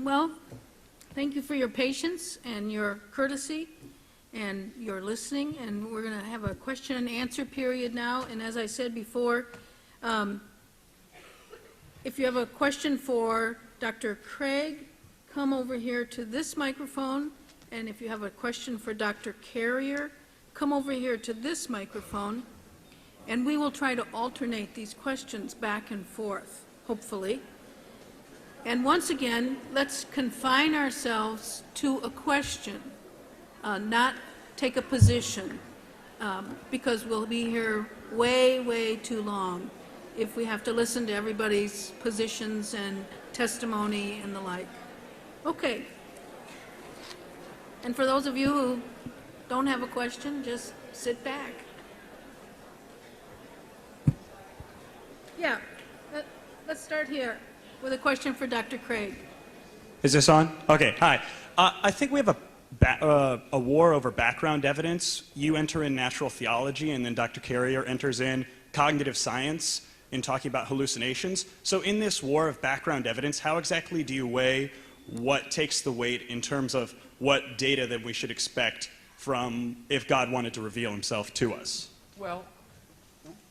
Well, thank you for your patience and your courtesy and your listening. And we're going to have a question and answer period now. And as I said before, if you have a question for Dr. Craig, come over here to this microphone. And if you have a question for Dr. Carrier, come over here to this microphone. And we will try to alternate these questions back and forth, hopefully. And once again, let's confine ourselves to a question, not take a position, because we'll be here way, way too long if we have to listen to everybody's positions and testimony and the like. Okay. And for those of you who don't have a question, just sit back. Yeah, let's start here with a question for Dr. Craig. Is this on? Okay, hi. I think we have a war over background evidence. You enter in natural theology, and then Dr. Carrier enters in cognitive science in talking about hallucinations. So in this war of background evidence, how exactly do you weigh what takes the weight in terms of what data that we should expect from if God wanted to reveal himself to us? Well,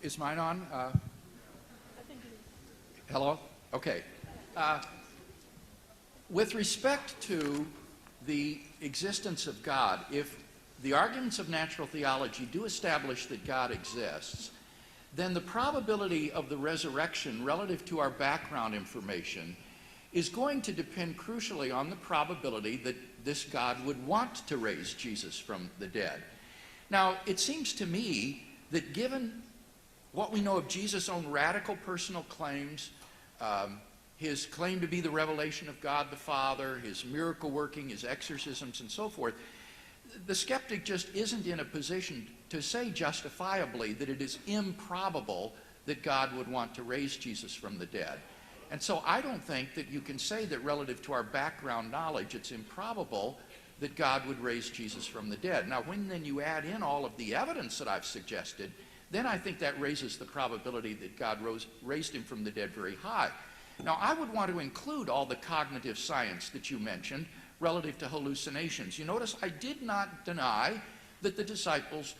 is mine on? Hello? Okay. With respect to the existence of God, if the arguments of natural theology do establish that God exists, then the probability of the resurrection relative to our background information is going to depend crucially on the probability that this God would want to raise Jesus from the dead. Now, it seems to me that given what we know of Jesus' own radical personal claims, his claim to be the revelation of God the Father, his miracle working, his exorcisms, and so forth, the skeptic just isn't in a position to say justifiably that it is improbable that God would want to raise Jesus from the dead. And so I don't think that you can say that relative to our background knowledge, it's improbable that God would raise Jesus from the dead. Now, when then you add in all of the evidence that I've suggested, then I think that raises the probability that God raised him from the dead very high. Now, I would want to include all the cognitive science that you mentioned relative to hallucinations. You notice I did not deny that the disciples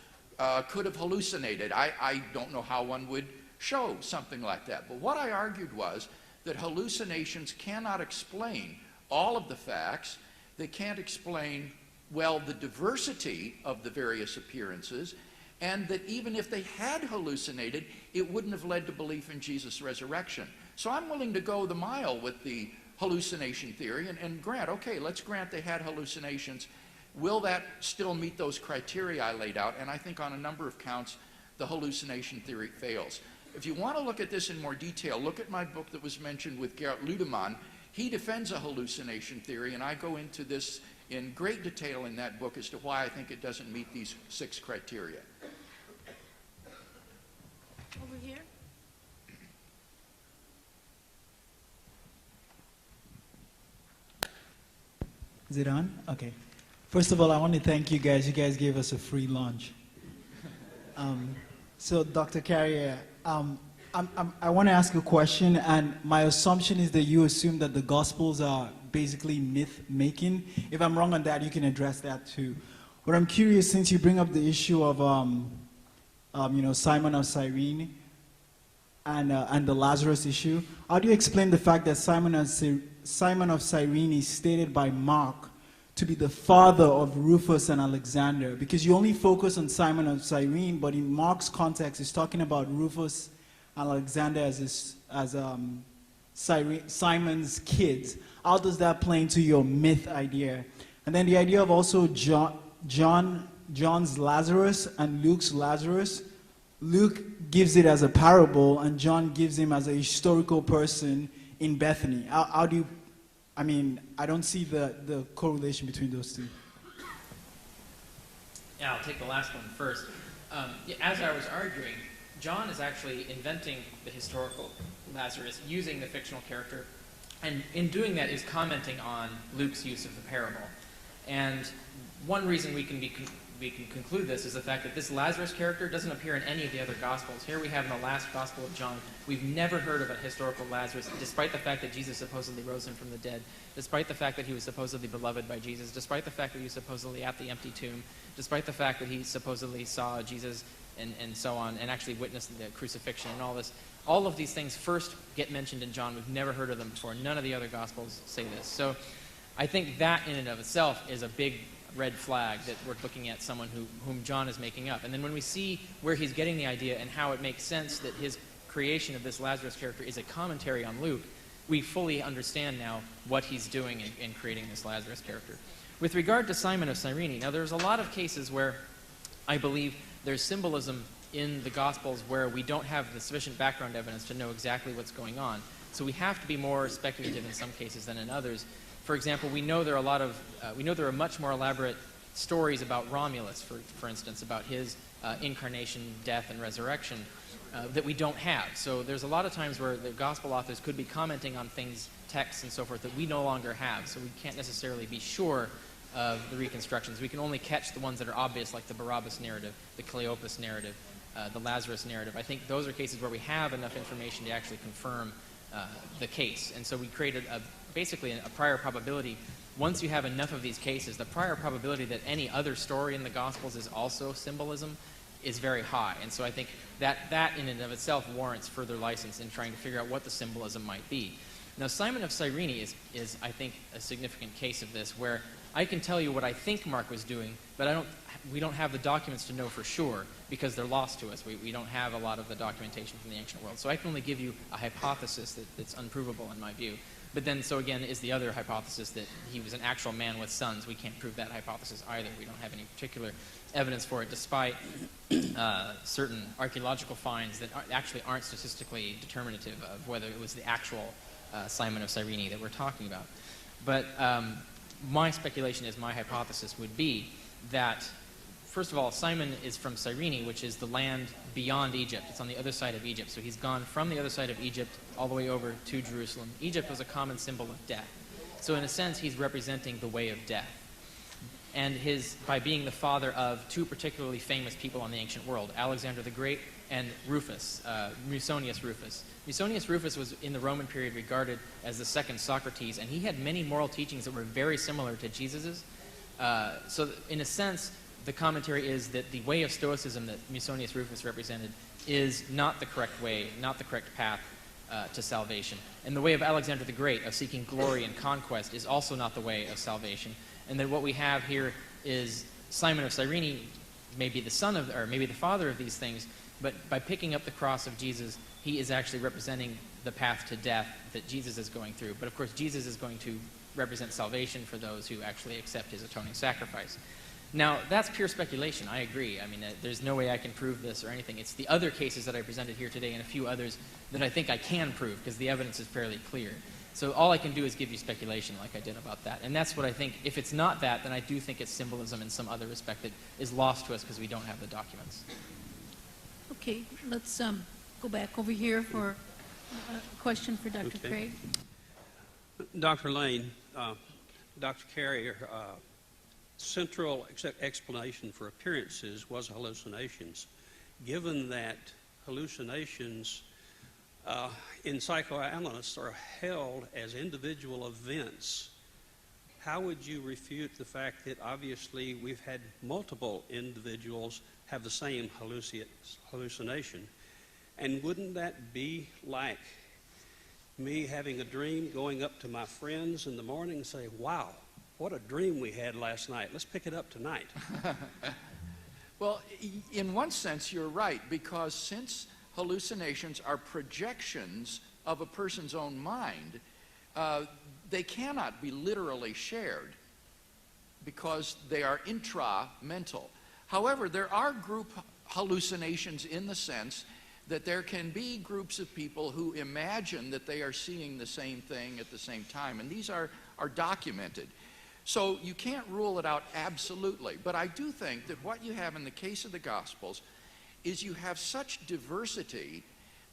could have hallucinated. I don't know how one would show something like that. But what I argued was that hallucinations cannot explain all of the facts. They can't explain, well, the diversity of the various appearances, and that even if they had hallucinated, it wouldn't have led to belief in Jesus' resurrection. So I'm willing to go the mile with the hallucination theory and grant, okay, let's grant they had hallucinations. Will that still meet those criteria I laid out? And I think on a number of counts, the hallucination theory fails. If you want to look at this in more detail, look at my book that was mentioned with Gerrit Ludemann. He defends a hallucination theory, and I go into this in great detail in that book as to why I think it doesn't meet these 6 criteria. Over here. Is it on? Okay. First of all, I want to thank you guys. You guys gave us a free lunch. So, Dr. Carrier, I want to ask a question, and my assumption is that you assume that the Gospels are basically myth-making. If I'm wrong on that, you can address that too. But I'm curious, since you bring up the issue of, Simon of Cyrene and the Lazarus issue, how do you explain the fact that Simon of Cyrene is stated by Mark to be the father of Rufus and Alexander? Because you only focus on Simon of Cyrene, but in Mark's context, it's talking about Rufus and Alexander as Simon's kids. How does that play into your myth idea? And then the idea of also John's Lazarus and Luke's Lazarus. Luke gives it as a parable, and John gives him as a historical person in Bethany. How do you, I don't see the correlation between those two. Yeah, I'll take the last one first. As I was arguing, John is actually inventing the historical Lazarus using the fictional character, and in doing that is commenting on Luke's use of the parable. And one reason we can be we can conclude this is the fact that this Lazarus character doesn't appear in any of the other Gospels. Here we have in the last Gospel of John, we've never heard of a historical Lazarus, despite the fact that Jesus supposedly rose him from the dead, despite the fact that he was supposedly beloved by Jesus, despite the fact that he was supposedly at the empty tomb, despite the fact that he supposedly saw Jesus and so on, and actually witnessed the crucifixion and all this. All of these things first get mentioned in John. We've never heard of them before. None of the other Gospels say this. So I think that in and of itself is a big red flag that we're looking at someone whom John is making up. And then when we see where he's getting the idea and how it makes sense that his creation of this Lazarus character is a commentary on Luke, we fully understand now what he's doing in creating this Lazarus character. With regard to Simon of Cyrene, now there's a lot of cases where I believe there's symbolism in the Gospels where we don't have the sufficient background evidence to know exactly what's going on. So we have to be more speculative in some cases than in others. For example, we know there are much more elaborate stories about Romulus, for instance, about his incarnation, death, and resurrection that we don't have. So there's a lot of times where the gospel authors could be commenting on things, texts, and so forth that we no longer have. So we can't necessarily be sure of the reconstructions. We can only catch the ones that are obvious, like the Barabbas narrative, the Cleopas narrative, the Lazarus narrative. I think those are cases where we have enough information to actually confirm the case. And so we created basically a prior probability. Once you have enough of these cases, the prior probability that any other story in the Gospels is also symbolism is very high. And so I think that in and of itself warrants further license in trying to figure out what the symbolism might be. Now, Simon of Cyrene is I think, a significant case of this, where I can tell you what I think Mark was doing, but we don't have the documents to know for sure because they're lost to us. We don't have a lot of the documentation from the ancient world. So I can only give you a hypothesis that's unprovable in my view. But then, so again, is the other hypothesis that he was an actual man with sons. We can't prove that hypothesis either. We don't have any particular evidence for it, despite certain archaeological finds that actually aren't statistically determinative of whether it was the actual Simon of Cyrene that we're talking about. But my speculation is, my hypothesis would be that, first of all, Simon is from Cyrene, which is the land beyond Egypt. It's on the other side of Egypt. So he's gone from the other side of Egypt all the way over to Jerusalem. Egypt was a common symbol of death. So in a sense, he's representing the way of death. And by being the father of two particularly famous people in the ancient world, Alexander the Great and Rufus, Musonius Rufus. Musonius Rufus was in the Roman period regarded as the second Socrates, and he had many moral teachings that were very similar to Jesus's. So in a sense, the commentary is that the way of Stoicism that Musonius Rufus represented is not the correct way, not the correct path to salvation. And the way of Alexander the Great, of seeking glory and conquest, is also not the way of salvation. And that what we have here is Simon of Cyrene may be the son of, or maybe the father of these things, but by picking up the cross of Jesus, he is actually representing the path to death that Jesus is going through. But of course, Jesus is going to represent salvation for those who actually accept his atoning sacrifice. Now, that's pure speculation. I agree. I mean, there's no way I can prove this or anything. It's the other cases that I presented here today and a few others that I think I can prove because the evidence is fairly clear. So all I can do is give you speculation like I did about that. And that's what I think. If it's not that, then I do think it's symbolism in some other respect that is lost to us because we don't have the documents. Okay, let's go back over here for a question for Dr. Okay. Craig. Dr. Lane, Dr. Carrier, central explanation for appearances was hallucinations. Given that hallucinations in psychoanalysis are held as individual events, how would you refute the fact that obviously we've had multiple individuals have the same hallucination? And wouldn't that be like me having a dream, going up to my friends in the morning and say, wow, what a dream we had last night. Let's pick it up tonight. Well, in one sense, you're right, because since hallucinations are projections of a person's own mind, they cannot be literally shared because they are intra-mental. However, there are group hallucinations in the sense that there can be groups of people who imagine that they are seeing the same thing at the same time, and these are documented. So you can't rule it out absolutely, but I do think that what you have in the case of the Gospels is you have such diversity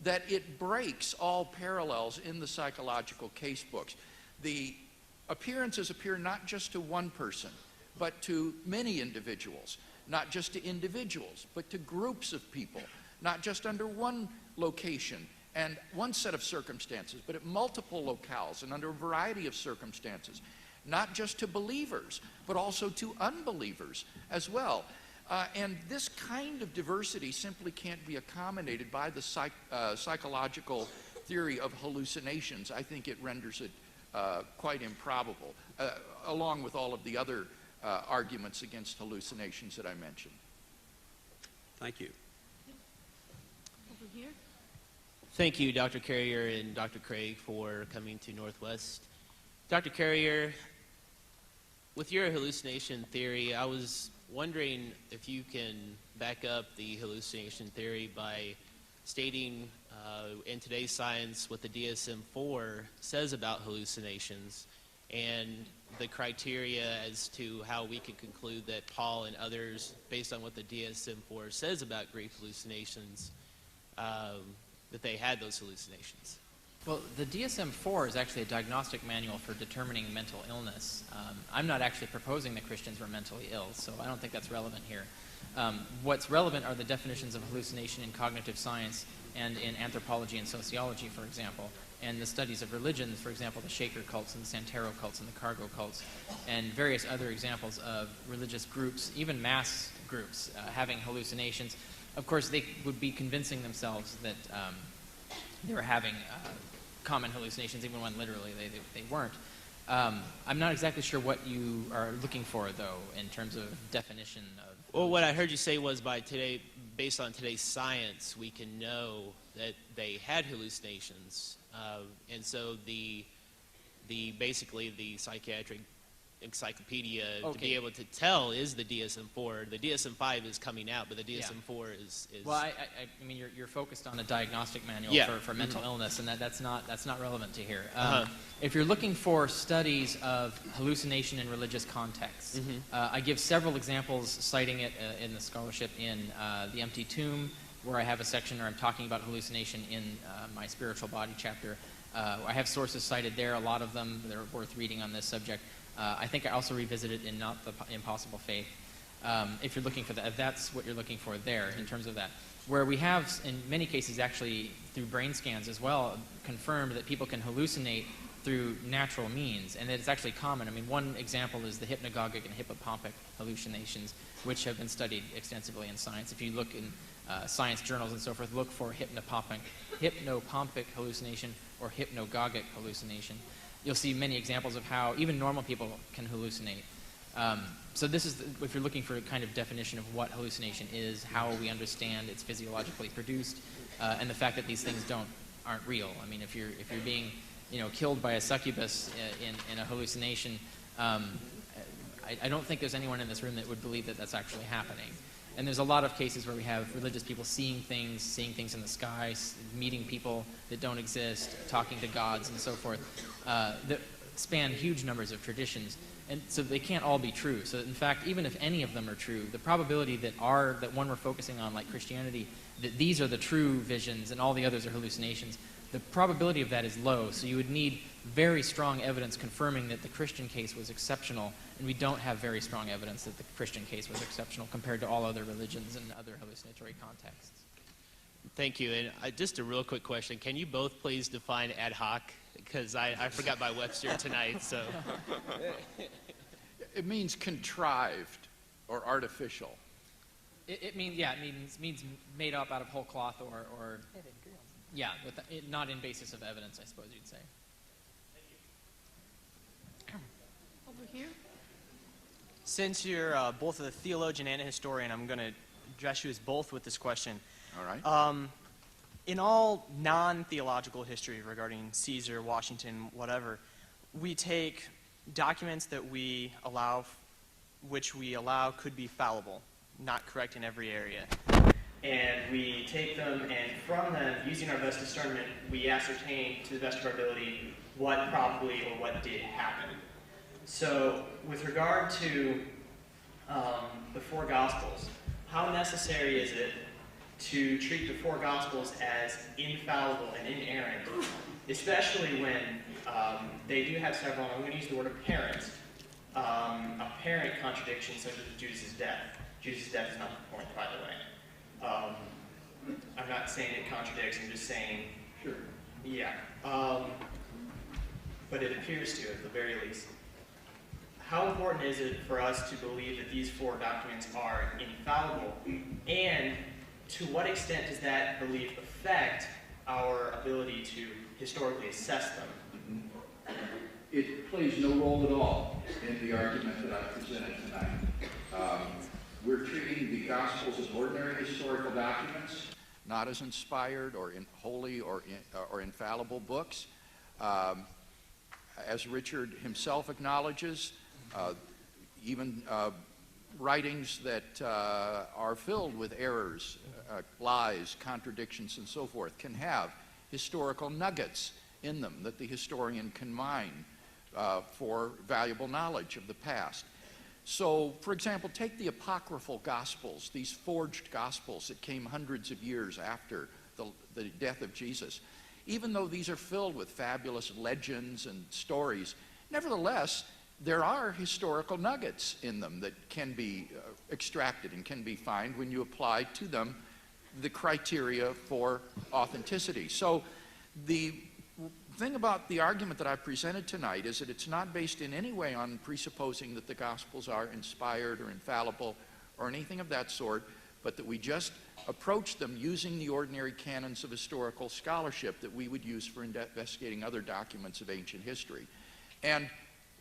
that it breaks all parallels in the psychological case books. The appearances appear not just to one person, but to many individuals. not just to individuals, but to groups of people, not just under one location and one set of circumstances, but at multiple locales and under a variety of circumstances, not just to believers, but also to unbelievers as well. And this kind of diversity simply can't be accommodated by the psychological theory of hallucinations. I think it renders it quite improbable, along with all of the other arguments against hallucinations that I mentioned. Thank you. Over here. Thank you, Dr. Carrier and Dr. Craig, for coming to Northwest. Dr. Carrier, with your hallucination theory, I was wondering if you can back up the hallucination theory by stating in today's science what the DSM-4 says about hallucinations and the criteria as to how we can conclude that Paul and others, based on what the DSM-4 says about grief hallucinations, that they had those hallucinations. Well, the DSM-4 is actually a diagnostic manual for determining mental illness. I'm not actually proposing that Christians were mentally ill, so I don't think that's relevant here. What's relevant are the definitions of hallucination in cognitive science and in anthropology and sociology, for example, and the studies of religions, for example, the Shaker cults and the Santero cults and the Cargo cults, and various other examples of religious groups, even mass groups, having hallucinations. Of course, they would be convincing themselves that they were having common hallucinations, even when literally they weren't. I'm not exactly sure what you are looking for, though, in terms of definition of... Well, what I heard you say was based on today's science, we can know that they had hallucinations. And so basically the psychiatric encyclopedia to be able to tell is the DSM-4. The DSM-5 is coming out, but the DSM-4 is... Well, I mean, you're focused on a diagnostic manual for mental illness, and that's not relevant to here. If you're looking for studies of hallucination in religious contexts, I give several examples citing it in the scholarship in The Empty Tomb, where I have a section where I'm talking about hallucination in my spiritual body chapter. I have sources cited there, a lot of them that are worth reading on this subject. I think I also revisit it in Not the Impossible Faith. If you're looking for that, if that's what you're looking for there in terms of that. Where we have, in many cases actually through brain scans as well, confirmed that people can hallucinate through natural means, and that it's actually common. I mean, one example is the hypnagogic and hippopompic hallucinations, which have been studied extensively in science. If you look in science journals and so forth, look for hypnopompic hallucination or hypnagogic hallucination. You'll see many examples of how even normal people can hallucinate. So this is, if you're looking for a kind of definition of what hallucination is, how we understand it's physiologically produced, and the fact that these things aren't real. I mean, if you're being killed by a succubus in a hallucination, I don't think there's anyone in this room that would believe that that's actually happening. And there's a lot of cases where we have religious people seeing things in the sky, meeting people that don't exist, talking to gods and so forth, that span huge numbers of traditions. And so they can't all be true. So in fact, even if any of them are true, the probability that one we're focusing on, like Christianity, that these are the true visions and all the others are hallucinations, the probability of that is low. So you would need very strong evidence confirming that the Christian case was exceptional, and we don't have very strong evidence that the Christian case was exceptional compared to all other religions and other hallucinatory contexts. Thank you. And just a real quick question. Can you both please define ad hoc? Because I forgot my Webster tonight, so... It means contrived or artificial. It means made up out of whole cloth or not in basis of evidence, I suppose you'd say. Over here. Since you're both a theologian and a historian, I'm going to address you as both with this question. All right. In all non-theological history regarding Caesar, Washington, whatever, we take documents that we allow, which we allow could be fallible, not correct in every area. And we take them, and from them, using our best discernment, we ascertain to the best of our ability what probably or what did happen. So, with regard to the four Gospels, how necessary is it to treat the four Gospels as infallible and inerrant, especially when they do have several, I'm going to use the word apparent contradictions, such as Judas' death. Jesus' death is not the point, by the way. I'm not saying it contradicts, I'm just saying, Sure. yeah. But it appears to, at the very least. How important is it for us to believe that these four documents are infallible? And to what extent does that belief affect our ability to historically assess them? It plays no role at all in the argument that I presented tonight. We're treating the Gospels as ordinary historical documents, not as inspired or holy or infallible books. As Richard himself acknowledges, even writings that are filled with errors, lies, contradictions, and so forth can have historical nuggets in them that the historian can mine for valuable knowledge of the past. So, for example, take the apocryphal Gospels, these forged Gospels that came hundreds of years after the death of Jesus. Even though these are filled with fabulous legends and stories, nevertheless, there are historical nuggets in them that can be extracted and can be found when you apply to them the criteria for authenticity. So the thing about the argument that I presented tonight is that it's not based in any way on presupposing that the Gospels are inspired or infallible or anything of that sort, but that we just approach them using the ordinary canons of historical scholarship that we would use for investigating other documents of ancient history. And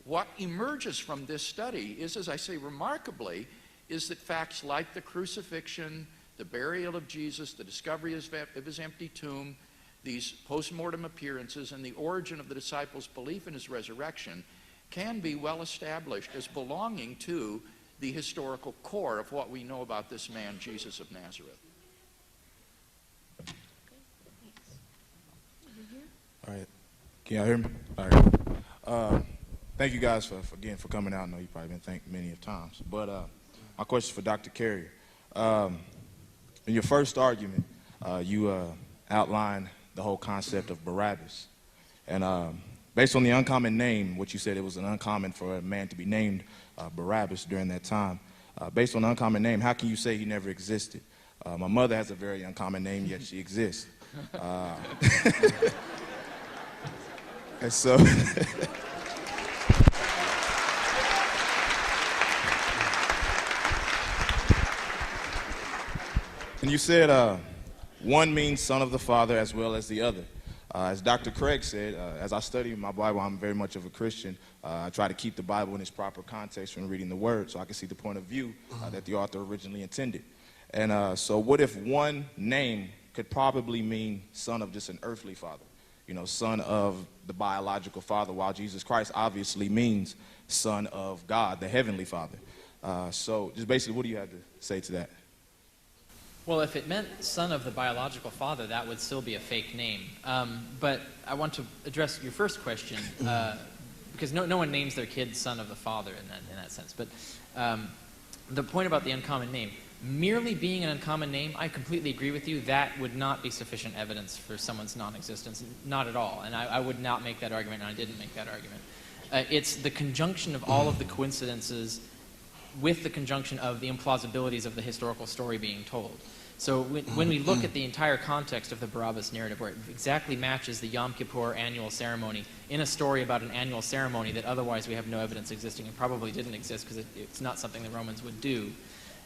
what emerges from this study is, as I say remarkably, is that facts like the crucifixion, the burial of Jesus, the discovery of his empty tomb, these post-mortem appearances, and the origin of the disciples' belief in his resurrection can be well established as belonging to the historical core of what we know about this man, Jesus of Nazareth. All right. Can y'all hear me? All right. Thank you guys for for coming out. I know you've probably been thanked many of times. But my question is for Dr. Carrier. In your first argument, you outlined the whole concept of Barabbas. And based on the uncommon name, what you said, it was an uncommon for a man to be named Barabbas during that time. Based on the uncommon name, how can you say he never existed? My mother has a very uncommon name, yet she exists. And so, and you said one means son of the Father as well as the other. As Dr. Craig said, as I study my Bible, I'm very much of a Christian. I try to keep the Bible in its proper context when reading the Word so I can see the point of view that the author originally intended. And so what if one name could probably mean son of just an earthly father? You know, son of the biological father, while Jesus Christ obviously means son of God, the heavenly Father. So just basically, what do you have to say to that? Well, if it meant son of the biological father, that would still be a fake name. But I want to address your first question, because no one names their kid son of the father in that sense. But the point about the uncommon name, merely being an uncommon name, I completely agree with you, that would not be sufficient evidence for someone's non-existence, not at all. And I would not make that argument, and I didn't make that argument. It's the conjunction of all of the coincidences with the conjunction of the implausibilities of the historical story being told. So when we look at the entire context of the Barabbas narrative, where it exactly matches the Yom Kippur annual ceremony in a story about an annual ceremony that otherwise we have no evidence existing and probably didn't exist because it's not something the Romans would do,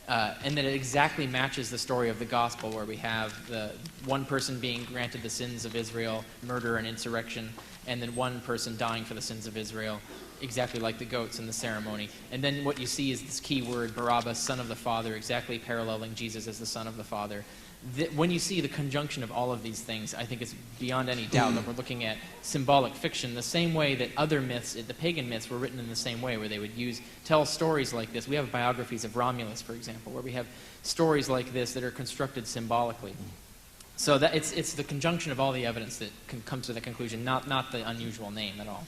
and that it exactly matches the story of the gospel, where we have the one person being granted the sins of Israel, murder and insurrection, and then one person dying for the sins of Israel, exactly like the goats in the ceremony. And then what you see is this key word, Barabbas, son of the Father, exactly paralleling Jesus as the son of the Father. When you see the conjunction of all of these things, I think it's beyond any doubt that we're looking at symbolic fiction, the same way that other myths, the pagan myths, were written in the same way, where they would tell stories like this. We have biographies of Romulus, for example, where we have stories like this that are constructed symbolically. So that it's the conjunction of all the evidence that can come to the conclusion, not the unusual name at all.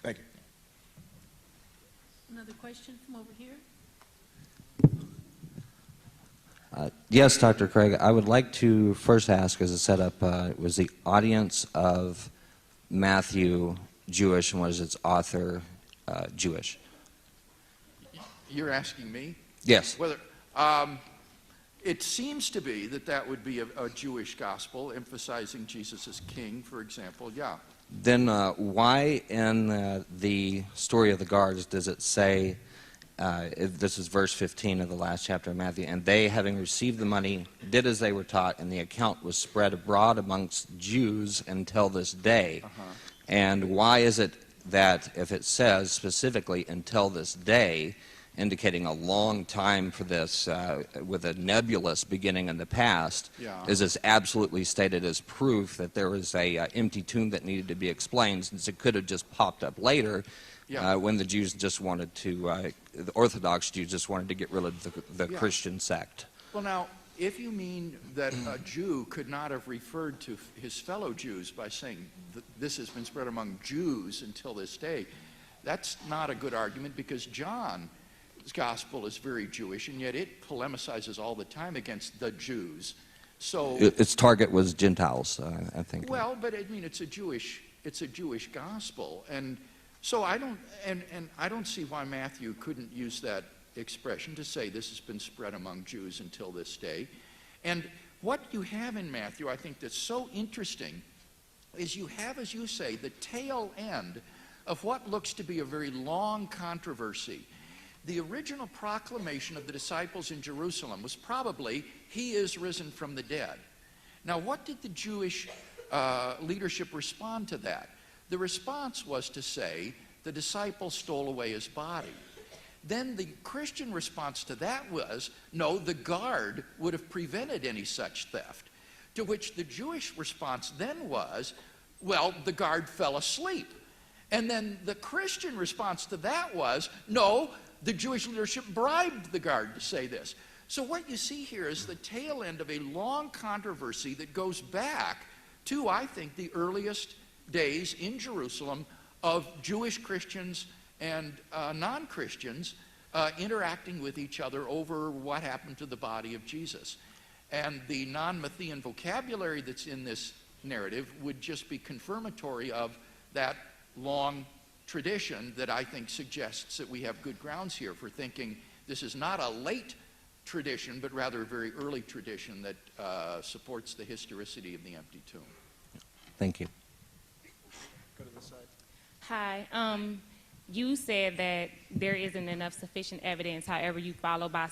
Thank you. Another question from over here? Yes, Dr. Craig. I would like to first ask, as a setup, was the audience of Matthew Jewish, and was its author Jewish? You're asking me? Yes. Whether, it seems to be that that would be a Jewish gospel, emphasizing Jesus as king, for example, yeah. Then why in the story of the guards does it say, this is verse 15 of the last chapter of Matthew, and they, having received the money, did as they were taught, and the account was spread abroad amongst Jews until this day. And why is it that if it says specifically until this day, indicating a long time for this with a nebulous beginning in the past, is this absolutely stated as proof that there was a empty tomb that needed to be explained, since it could have just popped up later when the Jews just wanted to, the Orthodox Jews just wanted to get rid of the Christian sect? Well, now, if you mean that a Jew could not have referred to his fellow Jews by saying this has been spread among Jews until this day, that's not a good argument, because John's gospel is very Jewish, and yet it polemicizes all the time against the Jews. So its target was Gentiles, I think. Well, but I mean, it's a Jewish gospel, and so I don't see why Matthew couldn't use that expression to say this has been spread among Jews until this day. And what you have in Matthew, I think, that's so interesting is you have, as you say, the tail end of what looks to be a very long controversy. The original proclamation of the disciples in Jerusalem was probably, "He is risen from the dead." Now, what did the Jewish leadership respond to that? The response was to say, the disciples stole away his body. Then the Christian response to that was, no, the guard would have prevented any such theft. To which the Jewish response then was, well, the guard fell asleep. And then the Christian response to that was, no, the Jewish leadership bribed the guard to say this. So what you see here is the tail end of a long controversy that goes back to, I think, the earliest days in Jerusalem of Jewish Christians and non-Christians interacting with each other over what happened to the body of Jesus. And the non-Matthean vocabulary that's in this narrative would just be confirmatory of that long tradition that I think suggests that we have good grounds here for thinking this is not a late tradition, but rather a very early tradition that supports the historicity of the empty tomb. Thank you. Go to the side. Hi. You said that there isn't enough sufficient evidence. However, you follow by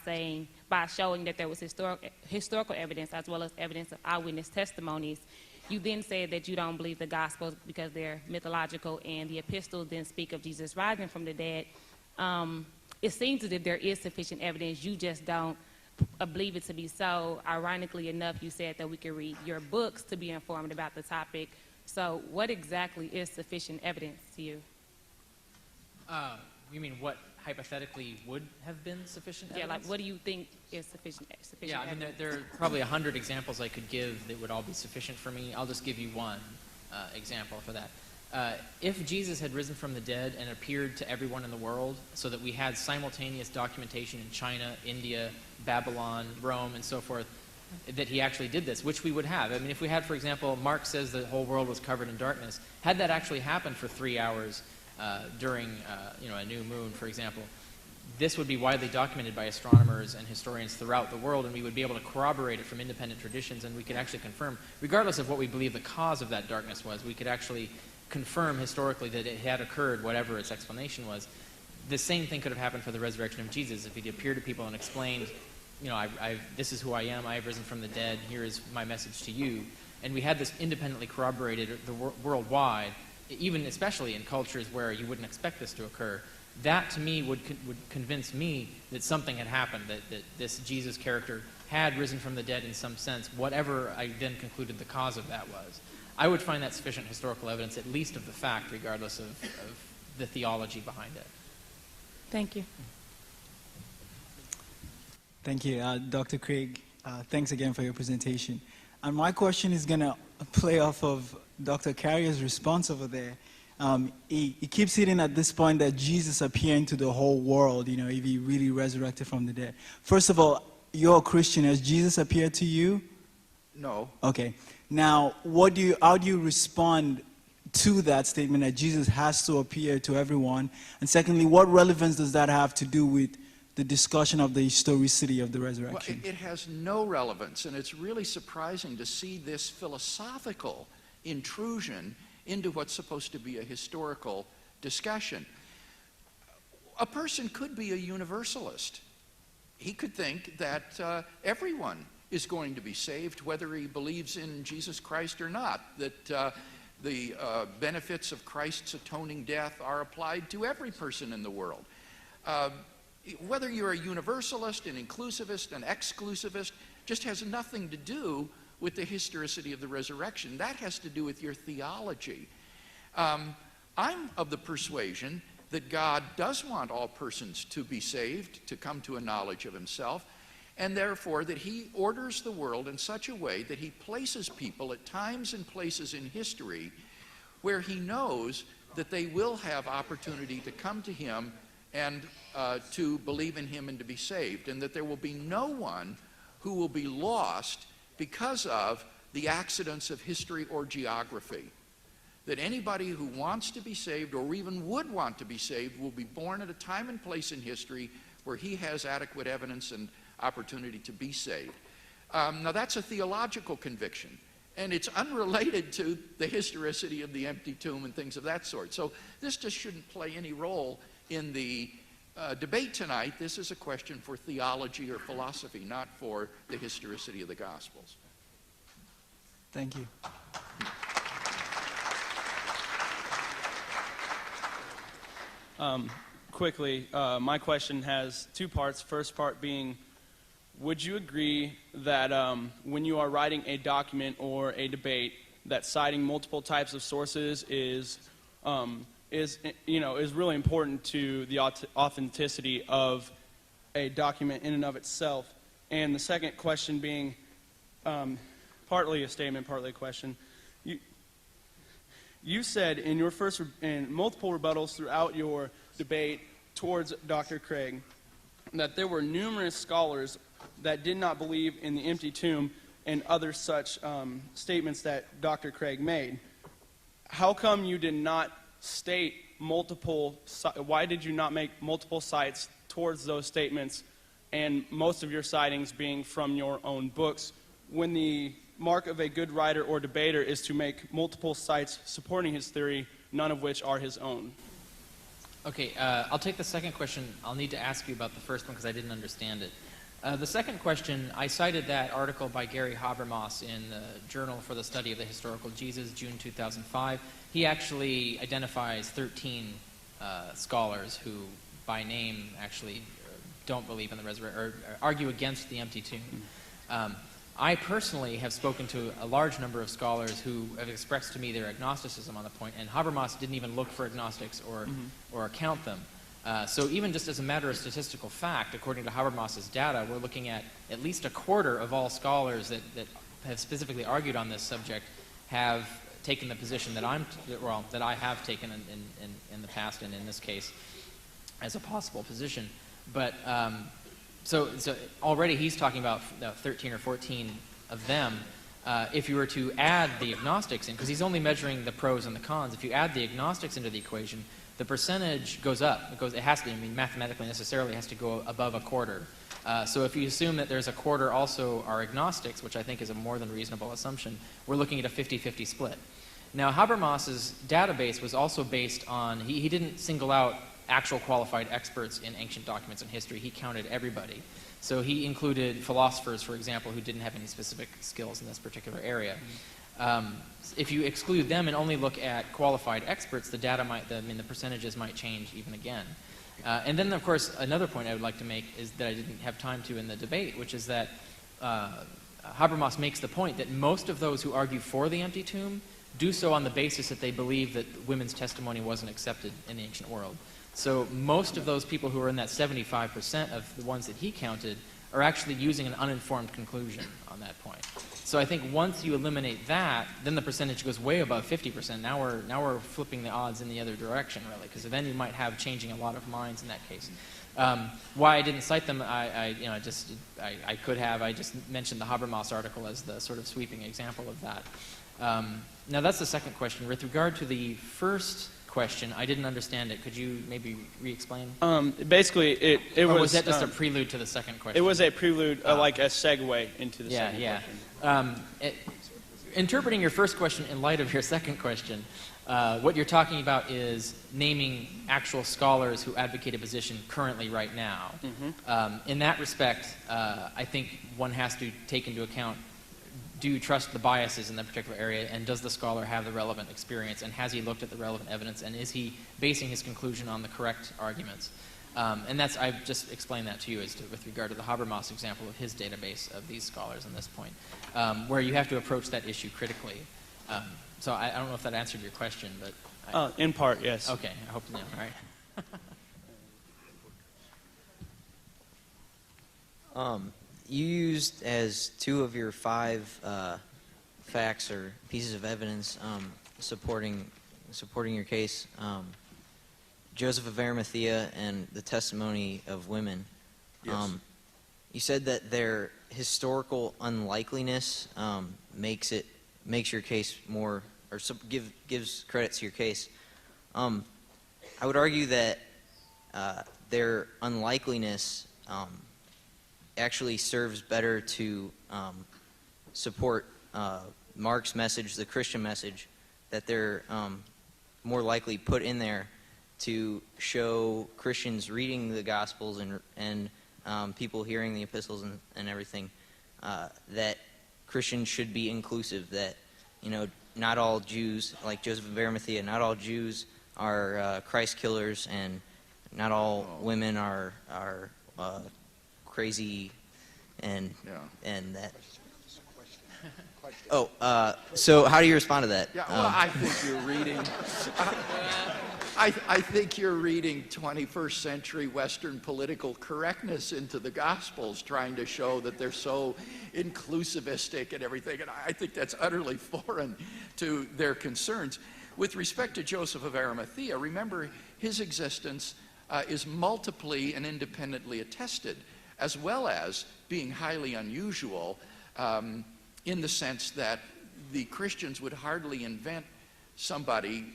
showing that there was historical evidence as well as evidence of eyewitness testimonies. You then said that you don't believe the Gospels because they're mythological, and the epistles then speak of Jesus rising from the dead. It seems that there is sufficient evidence. You just don't believe it to be so. Ironically enough, you said that we could read your books to be informed about the topic. So what exactly is sufficient evidence to you? You mean what hypothetically would have been sufficient evidence? Yeah, like what do you think is sufficient Yeah, I mean, evidence? there are probably 100 examples I could give that would all be sufficient for me. I'll just give you one example for that. If Jesus had risen from the dead and appeared to everyone in the world, so that we had simultaneous documentation in China, India, Babylon, Rome, and so forth, that he actually did this, which we would have. I mean, if we had, for example, Mark says the whole world was covered in darkness, had that actually happened for 3 hours during a new moon, for example, this would be widely documented by astronomers and historians throughout the world, and we would be able to corroborate it from independent traditions, and we could actually confirm, regardless of what we believe the cause of that darkness was, we could actually confirm historically that it had occurred, whatever its explanation was. The same thing could have happened for the resurrection of Jesus. If he'd appeared to people and explained, this is who I am, I have risen from the dead, here is my message to you, and we had this independently corroborated worldwide, even especially in cultures where you wouldn't expect this to occur, that to me would convince me that something had happened, that this Jesus character had risen from the dead in some sense, whatever I then concluded the cause of that was. I would find that sufficient historical evidence, at least of the fact, regardless of the theology behind it. Thank you. Thank you, Dr. Craig. Thanks again for your presentation. And my question is going to play off of Dr. Carrier's response over there. He keeps hitting at this point that Jesus appearing to the whole world, if he really resurrected from the dead. First of all, you're a Christian. Has Jesus appeared to you? No. Okay. Now, how do you respond to that statement that Jesus has to appear to everyone? And secondly, what relevance does that have to do with the discussion of the historicity of the Well, resurrection? it has no relevance, and it's really surprising to see this philosophical intrusion into what's supposed to be a historical discussion. A person could be a universalist. He could think that everyone is going to be saved, whether he believes in Jesus Christ or not, that the benefits of Christ's atoning death are applied to every person in the world. Whether you're a universalist, an inclusivist, an exclusivist, just has nothing to do with the historicity of the resurrection. That has to do with your theology. I'm of the persuasion that God does want all persons to be saved, to come to a knowledge of himself, and therefore that he orders the world in such a way that he places people at times and places in history where he knows that they will have opportunity to come to him and to believe in him and to be saved, and that there will be no one who will be lost because of the accidents of history or geography. That anybody who wants to be saved or even would want to be saved will be born at a time and place in history where he has adequate evidence and opportunity to be saved. Now that's a theological conviction, and it's unrelated to the historicity of the empty tomb and things of that sort. So this just shouldn't play any role in the debate tonight. This is a question for theology or philosophy, not for the historicity of the Gospels. Thank you. Quickly, my question has two parts. First part being, would you agree that when you are writing a document or a debate, that citing multiple types of sources is really important to the authenticity of a document in and of itself? And the second question being, partly a statement, partly a question. You said in multiple rebuttals throughout your debate towards Dr. Craig that there were numerous scholars that did not believe in the empty tomb and other such statements that Dr. Craig made. How come you did not state why did you not make multiple cites towards those statements, and most of your citings being from your own books, when the mark of a good writer or debater is to make multiple cites supporting his theory, none of which are his own? Okay, I'll take the second question. I'll need to ask you about the first one because I didn't understand it. The second question, I cited that article by Gary Habermas in the Journal for the Study of the Historical Jesus, June 2005. He actually identifies 13 scholars who, by name, actually don't believe in the resurrection, or argue against the empty tomb. I personally have spoken to a large number of scholars who have expressed to me their agnosticism on the point, and Habermas didn't even look for agnostics or count them. So even just as a matter of statistical fact, according to Habermas's data, we're looking at least a quarter of all scholars that have specifically argued on this subject have taken the position that I have taken in the past, and in this case as a possible position. But so already he's talking about 13 or 14 of them. If you were to add the agnostics in, because he's only measuring the pros and the cons, if you add the agnostics into the equation, the percentage goes up. It has to, mathematically necessarily has to go above a quarter. So if you assume that there's a quarter also are agnostics, which I think is a more than reasonable assumption, we're looking at a 50-50 split. Now Habermas's database was also based on, he didn't single out actual qualified experts in ancient documents and history. He counted everybody. So he included philosophers, for example, who didn't have any specific skills in this particular area. If you exclude them and only look at qualified experts, the data the percentages might change even again. And then, of course, another point I would like to make is that I didn't have time to in the debate, which is that Habermas makes the point that most of those who argue for the empty tomb do so on the basis that they believe that women's testimony wasn't accepted in the ancient world. So most of those people who are in that 75% of the ones that he counted are actually using an uninformed conclusion on that point. So I think once you eliminate that, then the percentage goes way above 50%. Now we're flipping the odds in the other direction, really, because then you might have changing a lot of minds in that case. Why I didn't cite them, I could have. I just mentioned the Habermas article as the sort of sweeping example of that. Now that's the second question. With regard to the first question. I didn't understand it. Could you maybe re-explain? Basically, it Or was... was that just a prelude to the second question? It was a prelude, like a segue into the second question. Interpreting your first question in light of your second question, what you're talking about is naming actual scholars who advocate a position currently right now. In that respect, I think one has to take into account, do you trust the biases in that particular area, and does the scholar have the relevant experience, and has he looked at the relevant evidence, and is he basing his conclusion on the correct arguments? And that's, I've just explained that to you with regard to the Habermas example of his database of these scholars in this point, where you have to approach that issue critically. So I don't know if that answered your question, but... in part, yes. Okay, I hope so. All right. You used as 2 of your 5 facts or pieces of evidence supporting your case, Joseph of Arimathea and the testimony of women. Yes. You said that their historical unlikeliness makes your case more, or gives credit to your case. I would argue that their unlikeliness actually serves better to support Mark's message, the Christian message, that they're more likely put in there to show Christians reading the Gospels and people hearing the epistles and everything, that Christians should be inclusive, that, not all Jews, like Joseph of Arimathea, not all Jews are Christ killers, and not all women are crazy, and that. So how do you respond to that? Yeah, well, I think you're reading. I think you're reading 21st century Western political correctness into the Gospels, trying to show that they're so inclusivistic and everything, and I think that's utterly foreign to their concerns. With respect to Joseph of Arimathea, remember his existence is multiply and independently attested, as well as being highly unusual in the sense that the Christians would hardly invent somebody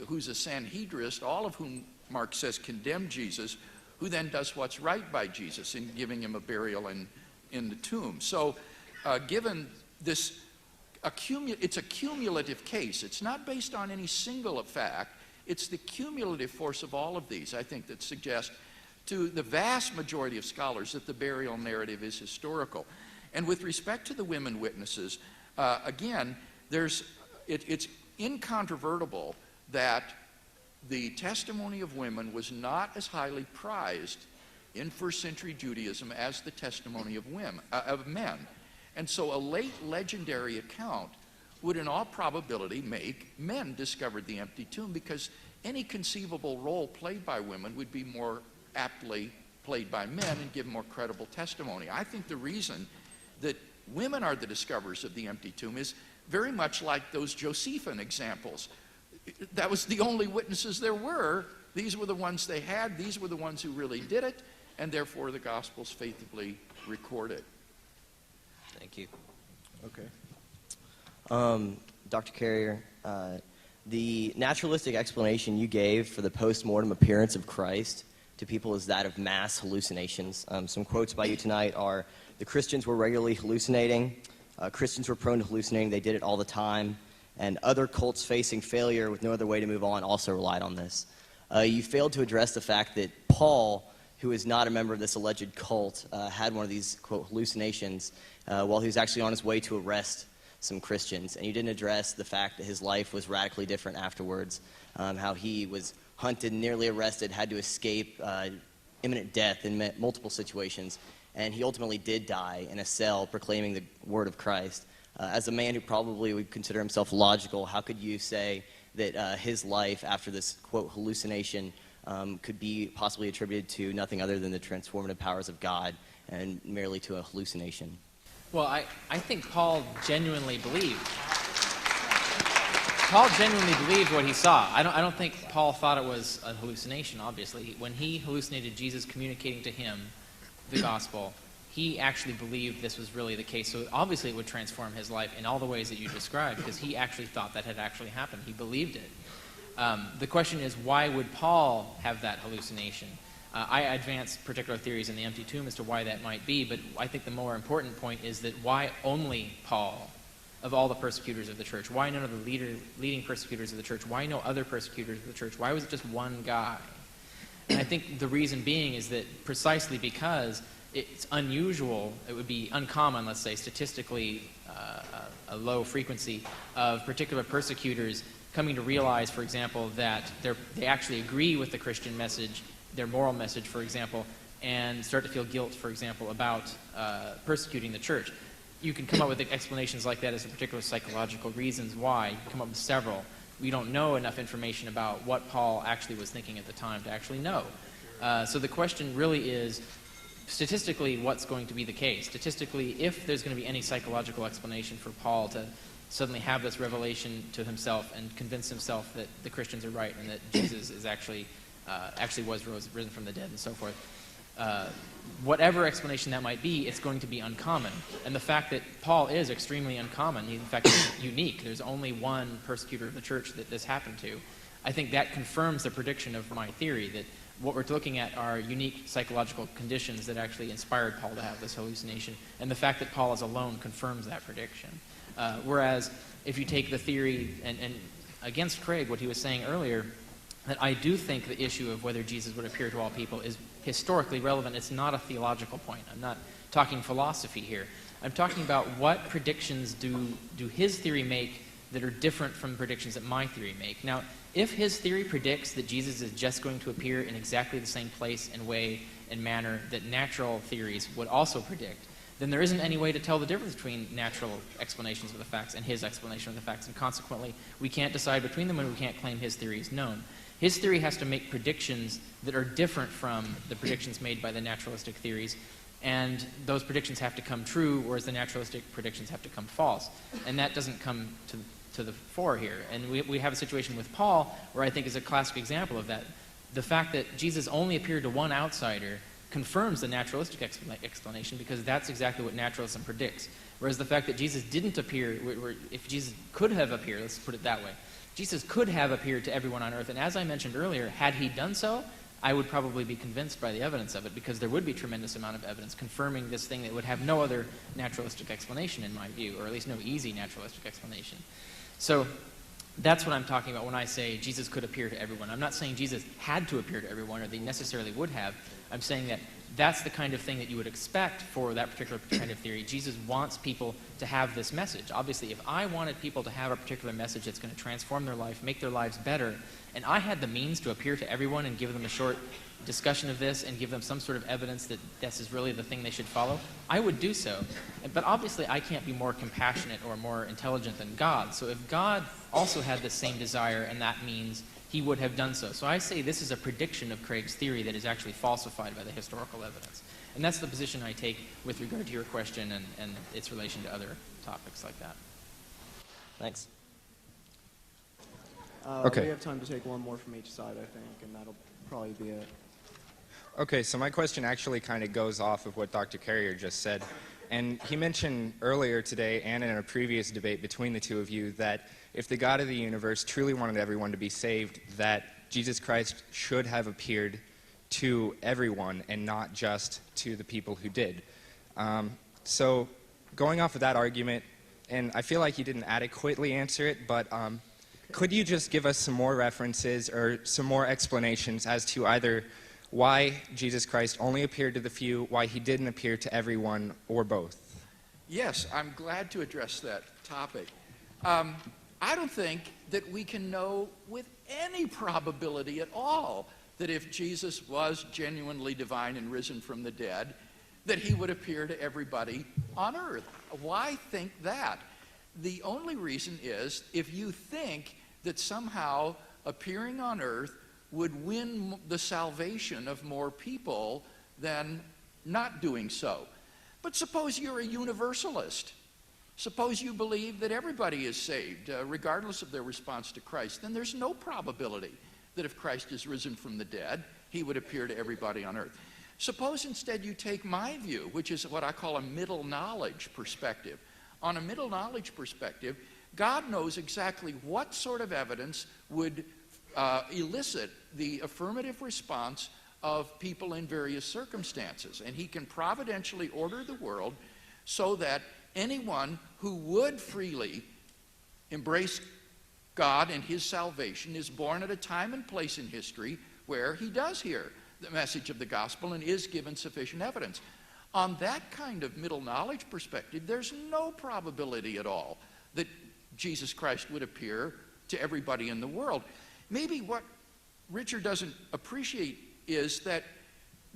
who's a Sanhedrist, all of whom Mark says condemn Jesus, who then does what's right by Jesus in giving him a burial in the tomb. So given this, it's a cumulative case. It's not based on any single fact. It's the cumulative force of all of these, I think, that suggests to the vast majority of scholars that the burial narrative is historical. And with respect to the women witnesses, again, it's incontrovertible that the testimony of women was not as highly prized in first century Judaism as the testimony of men. And so a late legendary account would in all probability make men discovered the empty tomb, because any conceivable role played by women would be more aptly played by men and give more credible testimony. I think the reason that women are the discoverers of the empty tomb is very much like those Josephine examples. That was the only witnesses there were. These were the ones they had. These were the ones who really did it, and therefore the Gospels faithfully record it. Thank you. Okay. Dr. Carrier, the naturalistic explanation you gave for the post-mortem appearance of Christ to people is that of mass hallucinations. Some quotes by you tonight are, the Christians were regularly hallucinating, Christians were prone to hallucinating, they did it all the time, and other cults facing failure with no other way to move on also relied on this. You failed to address the fact that Paul, who is not a member of this alleged cult, had one of these, quote, hallucinations while he was actually on his way to arrest some Christians. And you didn't address the fact that his life was radically different afterwards, how he was hunted, nearly arrested, had to escape imminent death in multiple situations, and he ultimately did die in a cell proclaiming the word of Christ. As a man who probably would consider himself logical, how could you say that his life after this, quote, hallucination could be possibly attributed to nothing other than the transformative powers of God and merely to a hallucination? Well, I think Paul genuinely believed. Paul genuinely believed what he saw. I don't think Paul thought it was a hallucination, obviously. When he hallucinated Jesus communicating to him the gospel, he actually believed this was really the case. So obviously it would transform his life in all the ways that you described, because he actually thought that had actually happened. He believed it. The question is, why would Paul have that hallucination? I advance particular theories in the empty tomb as to why that might be, but I think the more important point is that why only Paul, of all the persecutors of the church? Why none of the leading persecutors of the church? Why no other persecutors of the church? Why was it just one guy? And I think the reason being is that precisely because it's unusual, it would be uncommon, let's say, statistically a low frequency of particular persecutors coming to realize, for example, that they actually agree with the Christian message, their moral message, for example, and start to feel guilt, for example, about persecuting the church. You can come up with explanations like that as to particular psychological reasons why. You can come up with several. We don't know enough information about what Paul actually was thinking at the time to actually know. So the question really is, statistically, what's going to be the case? Statistically, if there's going to be any psychological explanation for Paul to suddenly have this revelation to himself and convince himself that the Christians are right and that Jesus is actually was risen from the dead and so forth, whatever explanation that might be, it's going to be uncommon. And the fact that Paul is extremely uncommon, in fact, he's unique. There's only one persecutor of the church that this happened to. I think that confirms the prediction of my theory that what we're looking at are unique psychological conditions that actually inspired Paul to have this hallucination. And the fact that Paul is alone confirms that prediction. Whereas if you take the theory, and against Craig, what he was saying earlier, that I do think the issue of whether Jesus would appear to all people is historically relevant. It's not a theological point. I'm not talking philosophy here. I'm talking about what predictions do his theory make that are different from predictions that my theory make. Now, if his theory predicts that Jesus is just going to appear in exactly the same place and way and manner that natural theories would also predict, then there isn't any way to tell the difference between natural explanations of the facts and his explanation of the facts, and consequently, we can't decide between them and we can't claim his theory is known. His theory has to make predictions that are different from the predictions made by the naturalistic theories, and those predictions have to come true, whereas the naturalistic predictions have to come false. And that doesn't come to the fore here. And we have a situation with Paul where I think is a classic example of that. The fact that Jesus only appeared to one outsider confirms the naturalistic explanation, because that's exactly what naturalism predicts. Whereas the fact that Jesus didn't appear, if Jesus could have appeared, let's put it that way, Jesus could have appeared to everyone on earth, and as I mentioned earlier, had he done so, I would probably be convinced by the evidence of it, because there would be a tremendous amount of evidence confirming this thing that would have no other naturalistic explanation in my view, or at least no easy naturalistic explanation. So that's what I'm talking about when I say Jesus could appear to everyone. I'm not saying Jesus had to appear to everyone, or they necessarily would have. I'm saying that that's the kind of thing that you would expect for that particular kind of theory. Jesus wants people to have this message. Obviously, if I wanted people to have a particular message that's going to transform their life, make their lives better, and I had the means to appear to everyone and give them a short discussion of this and give them some sort of evidence that this is really the thing they should follow, I would do so. But obviously, I can't be more compassionate or more intelligent than God. So if God also had the same desire, and that means he would have done so. So I say this is a prediction of Craig's theory that is actually falsified by the historical evidence. And that's the position I take with regard to your question and its relation to other topics like that. Thanks. Okay. We have time to take one more from each side, I think, and that'll probably be it. Okay, so my question actually kind of goes off of what Dr. Carrier just said. And he mentioned earlier today and in a previous debate between the two of you that if the God of the universe truly wanted everyone to be saved, that Jesus Christ should have appeared to everyone and not just to the people who did. So going off of that argument, and I feel like you didn't adequately answer it, but could you just give us some more references or some more explanations as to either why Jesus Christ only appeared to the few, why he didn't appear to everyone, or both? Yes, I'm glad to address that topic. I don't think that we can know with any probability at all that if Jesus was genuinely divine and risen from the dead, that he would appear to everybody on earth. Why think that? The only reason is if you think that somehow appearing on earth would win the salvation of more people than not doing so. But suppose you're a universalist. Suppose you believe that everybody is saved, regardless of their response to Christ. Then there's no probability that if Christ is risen from the dead, he would appear to everybody on earth. Suppose instead you take my view, which is what I call a middle knowledge perspective. On a middle knowledge perspective, God knows exactly what sort of evidence would elicit the affirmative response of people in various circumstances. And he can providentially order the world so that anyone who would freely embrace God and his salvation is born at a time and place in history where he does hear the message of the gospel and is given sufficient evidence. On that kind of middle knowledge perspective, there's no probability at all that Jesus Christ would appear to everybody in the world. Maybe what Richard doesn't appreciate is that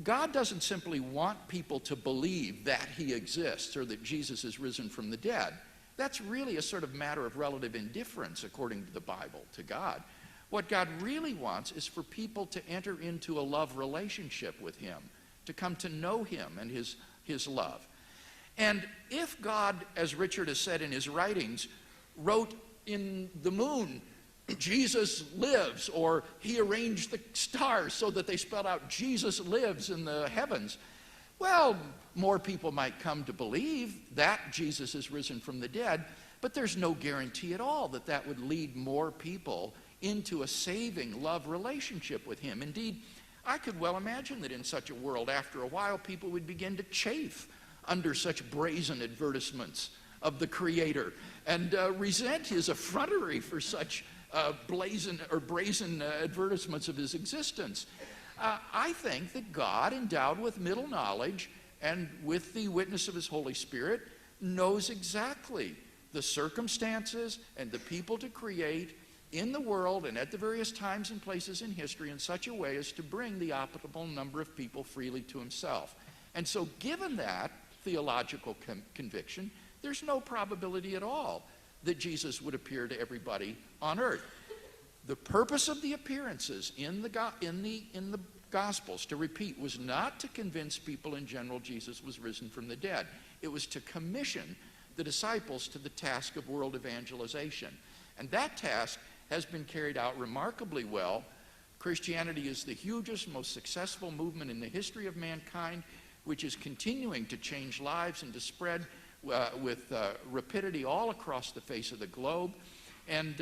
God doesn't simply want people to believe that he exists or that Jesus is risen from the dead. That's really a sort of matter of relative indifference, according to the Bible, to God. What God really wants is for people to enter into a love relationship with him, to come to know him and his love. And if God, as Richard has said in his writings, wrote in the moon, Jesus lives, or he arranged the stars so that they spelled out Jesus lives in the heavens, well, more people might come to believe that Jesus is risen from the dead, but there's no guarantee at all that that would lead more people into a saving love relationship with him. Indeed, I could well imagine that in such a world, after a while, people would begin to chafe under such brazen advertisements of the Creator and resent his effrontery for such brazen advertisements of his existence. I think that God, endowed with middle knowledge and with the witness of his Holy Spirit, knows exactly the circumstances and the people to create in the world and at the various times and places in history in such a way as to bring the optimal number of people freely to himself. And so given that theological conviction, there's no probability at all that Jesus would appear to everybody on earth. The purpose of the appearances in the Gospels, to repeat, was not to convince people in general Jesus was risen from the dead. It was to commission the disciples to the task of world evangelization. And that task has been carried out remarkably well. Christianity is the hugest, most successful movement in the history of mankind, which is continuing to change lives and to spread with rapidity all across the face of the globe. And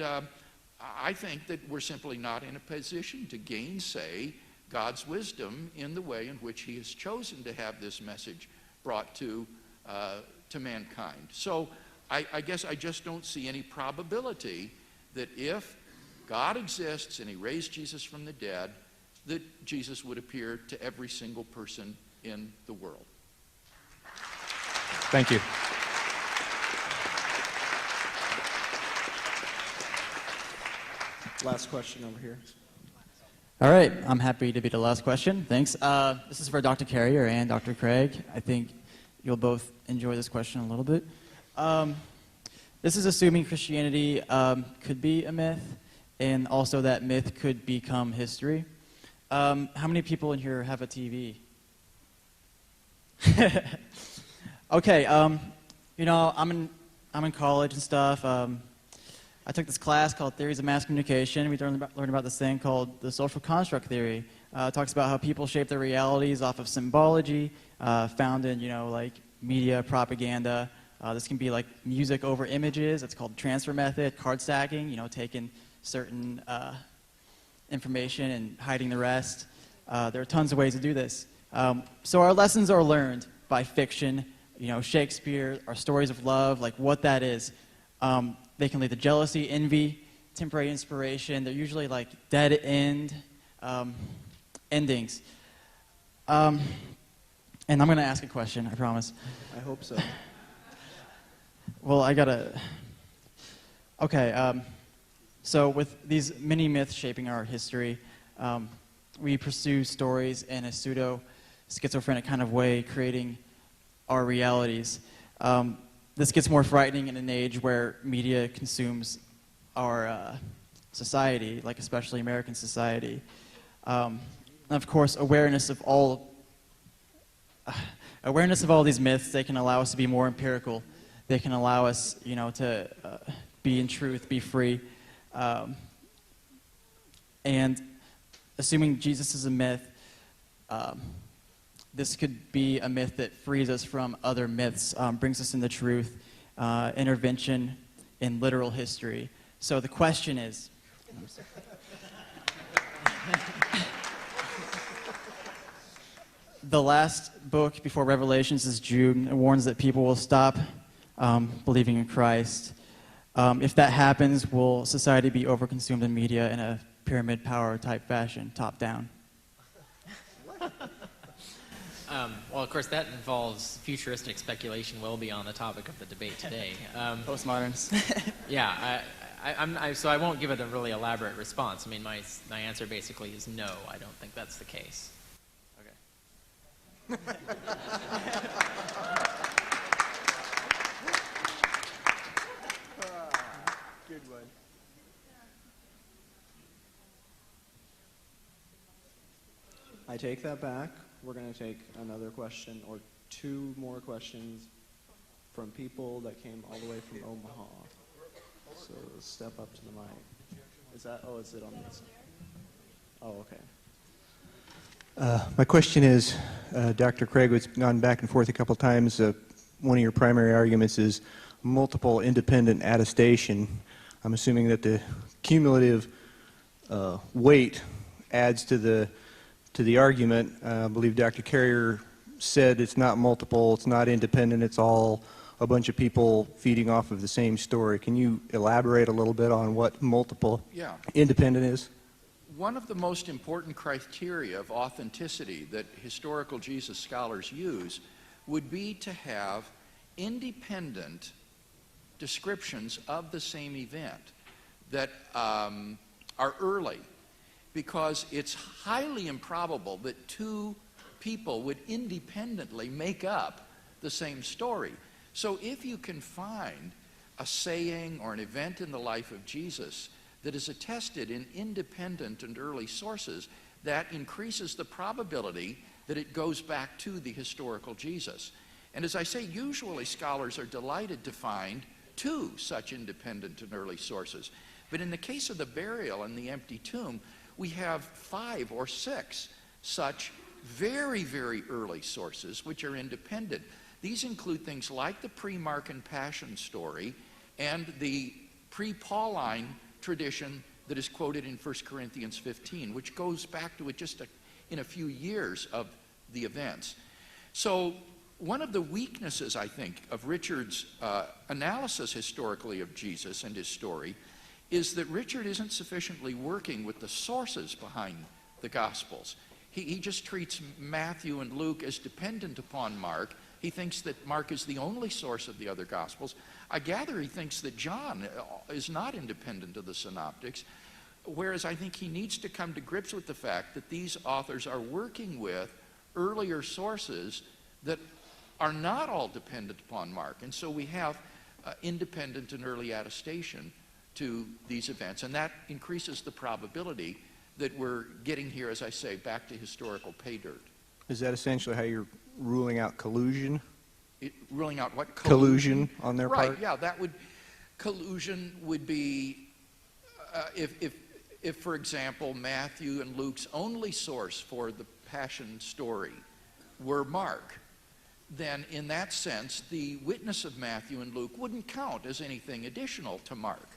I think that we're simply not in a position to gainsay God's wisdom in the way in which he has chosen to have this message brought to mankind. So I guess I just don't see any probability that if God exists and he raised Jesus from the dead, that Jesus would appear to every single person in the world. Thank you. Last question over here. All right, I'm happy to be the last question. Thanks. This is for Dr. Carrier and Dr. Craig. I think you'll both enjoy this question a little bit. This is assuming Christianity could be a myth, and also that myth could become history. How many people in here have a TV? Okay, you know, I'm in college and stuff. I took this class called Theories of Mass Communication. We learned about this thing called the social construct theory. It talks about how people shape their realities off of symbology, found in, you know, like media, propaganda. This can be like music over images. It's called the transfer method, card stacking, you know, taking certain information and hiding the rest. There are tons of ways to do this. So our lessons are learned by fiction, you know, Shakespeare, our stories of love, like what that is. They can lead to jealousy, envy, temporary inspiration. They're usually like dead end endings. And I'm going to ask a question, I promise. I hope so. Well, I gotta. Okay, so with these mini myths shaping our history, we pursue stories in a pseudo-schizophrenic kind of way, creating our realities. This gets more frightening in an age where media consumes our society, like especially American society. And of course, awareness of all these myths, they can allow us to be more empirical. They can allow us, you know, to be in truth, be free. And assuming Jesus is a myth, this could be a myth that frees us from other myths, brings us into truth, intervention in literal history. So the question is, The last book before Revelations is Jude. It warns that people will stop believing in Christ. If that happens, will society be overconsumed in media in a pyramid power type fashion, top down? Well, of course, that involves futuristic speculation well beyond the topic of the debate today. Postmoderns. Yeah, so I won't give it a really elaborate response. I mean, my answer basically is no. I don't think that's the case. Good one. I take that back. We're going to take another question or two more questions from people that came all the way from Omaha. So step up to the mic. Is it on this? Oh, okay. My question is, Dr. Craig has gone back and forth a couple times. One of your primary arguments is multiple independent attestation. I'm assuming that the cumulative weight adds to the argument. I believe Dr. Carrier said it's not multiple, it's not independent, it's all a bunch of people feeding off of the same story. Can you elaborate a little bit on what multiple independent is? One of the most important criteria of authenticity that historical Jesus scholars use would be to have independent descriptions of the same event that are early, because it's highly improbable that two people would independently make up the same story. So if you can find a saying or an event in the life of Jesus that is attested in independent and early sources, that increases the probability that it goes back to the historical Jesus. And as I say, usually scholars are delighted to find two such independent and early sources. But in the case of the burial and the empty tomb, we have 5 or 6 such very, very early sources which are independent. These include things like the pre-Markan Passion story and the pre-Pauline tradition that is quoted in 1 Corinthians 15, which goes back to it just in a few years of the events. So one of the weaknesses, I think, of Richard's analysis historically of Jesus and his story is that Richard isn't sufficiently working with the sources behind the Gospels. He just treats Matthew and Luke as dependent upon Mark. He thinks that Mark is the only source of the other Gospels. I gather he thinks that John is not independent of the Synoptics, whereas I think he needs to come to grips with the fact that these authors are working with earlier sources that are not all dependent upon Mark. And so we have independent and early attestation to these events, and that increases the probability that we're getting here, as I say, back to historical pay dirt. Is that essentially how you're ruling out collusion? Ruling out what? Collusion on their part? Right, yeah, collusion would be, if, for example, Matthew and Luke's only source for the Passion story were Mark, then in that sense, the witness of Matthew and Luke wouldn't count as anything additional to Mark.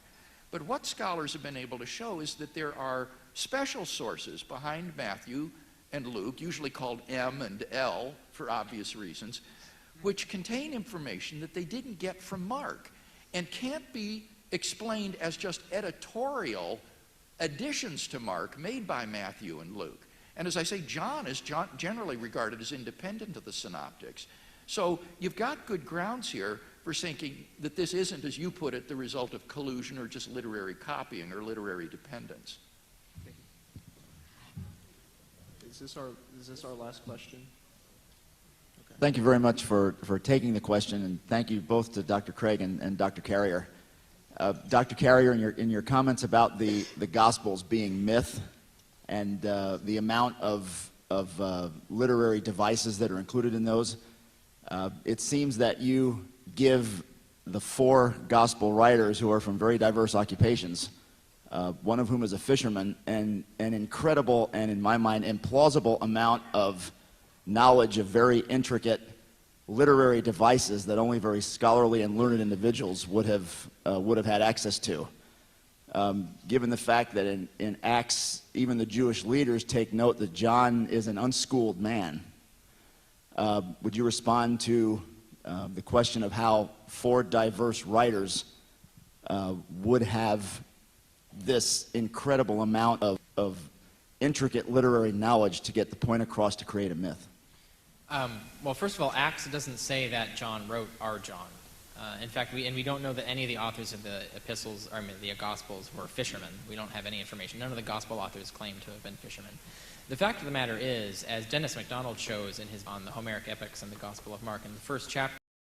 But what scholars have been able to show is that there are special sources behind Matthew and Luke, usually called M and L for obvious reasons, which contain information that they didn't get from Mark and can't be explained as just editorial additions to Mark made by Matthew and Luke. And as I say, John is generally regarded as independent of the Synoptics. So you've got good grounds here for thinking that this isn't, as you put it, the result of collusion or just literary copying or literary dependence. Is this our last question? Okay. Thank you very much for taking the question, and thank you both to Dr. Craig and Dr. Carrier. Dr. Carrier, in your comments about the Gospels being myth and the amount of literary devices that are included in those, it seems that you give the 4 Gospel writers who are from very diverse occupations, one of whom is a fisherman, and an incredible and, in my mind, implausible amount of knowledge of very intricate literary devices that only very scholarly and learned individuals would have had access to. given the fact that in Acts, even the Jewish leaders take note that John is an unschooled man. Would you respond to the question of how four diverse writers would have this incredible amount of intricate literary knowledge to get the point across to create a myth? Well, first of all, Acts doesn't say that John wrote our John. In fact, we don't know that any of the authors of the epistles, or the Gospels, were fishermen. We don't have any information. None of the Gospel authors claim to have been fishermen. The fact of the matter is, as Dennis MacDonald shows in his on the Homeric epics and the Gospel of Mark, in the first chapter,